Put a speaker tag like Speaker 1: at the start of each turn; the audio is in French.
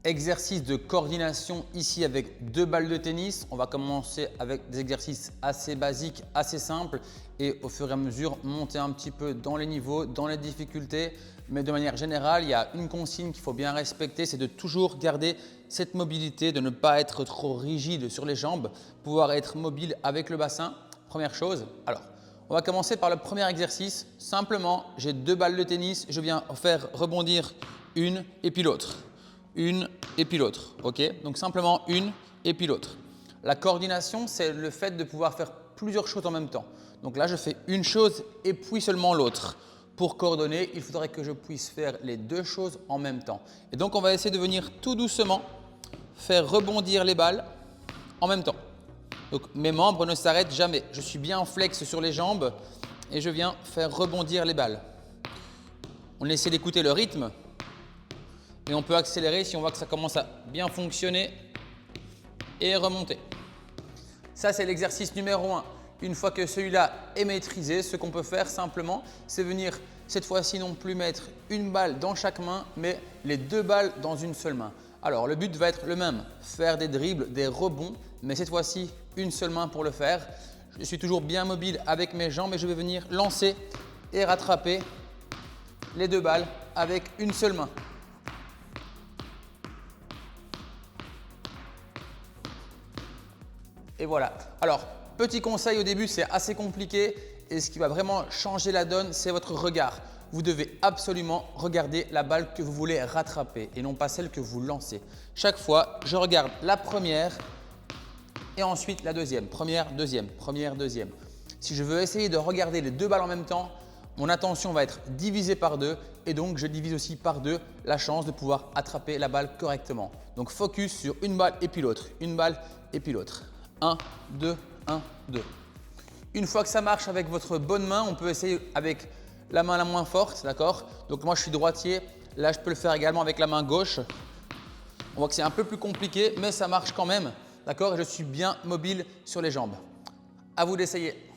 Speaker 1: Exercice de coordination ici avec 2 balles de tennis. On va commencer avec des exercices assez basiques, assez simples et au fur et à mesure monter un petit peu dans les niveaux, dans les difficultés. Mais de manière générale, il y a une consigne qu'il faut bien respecter, c'est de toujours garder cette mobilité, de ne pas être trop rigide sur les jambes, pouvoir être mobile avec le bassin. Première chose. Alors, on va commencer par le premier exercice. Simplement, j'ai 2 balles de tennis, je viens faire rebondir une et puis l'autre. Une et puis l'autre, ok? Donc simplement une et puis l'autre. La coordination, c'est le fait de pouvoir faire plusieurs choses en même temps. Donc là, je fais une chose et puis seulement l'autre. Pour coordonner, il faudrait que je puisse faire les 2 choses en même temps. Et donc, on va essayer de venir tout doucement faire rebondir les balles en même temps. Donc mes membres ne s'arrêtent jamais. Je suis bien flex sur les jambes et je viens faire rebondir les balles. On essaie d'écouter le rythme. Et on peut accélérer si on voit que ça commence à bien fonctionner et remonter. Ça, c'est l'exercice numéro 1. Une fois que celui-là est maîtrisé, ce qu'on peut faire simplement, c'est venir cette fois-ci non plus mettre une balle dans chaque main, mais les 2 balles dans une seule main. Alors, le but va être le même, faire des dribbles, des rebonds, mais cette fois-ci, une seule main pour le faire. Je suis toujours bien mobile avec mes jambes et je vais venir lancer et rattraper les 2 balles avec une seule main. Et voilà. Alors, petit conseil au début, c'est assez compliqué et ce qui va vraiment changer la donne, c'est votre regard. Vous devez absolument regarder la balle que vous voulez rattraper et non pas celle que vous lancez. Chaque fois, je regarde la première et ensuite la deuxième. Première, deuxième, première, deuxième. Si je veux essayer de regarder les 2 balles en même temps, mon attention va être divisée par 2 et donc je divise aussi par 2 la chance de pouvoir attraper la balle correctement. Donc focus sur une balle et puis l'autre, une balle et puis l'autre. 1, 2, 1, 2. Une fois que ça marche avec votre bonne main, on peut essayer avec la main la moins forte, d'accord? Donc moi je suis droitier, là je peux le faire également avec la main gauche. On voit que c'est un peu plus compliqué, mais ça marche quand même, d'accord? Et je suis bien mobile sur les jambes. À vous d'essayer.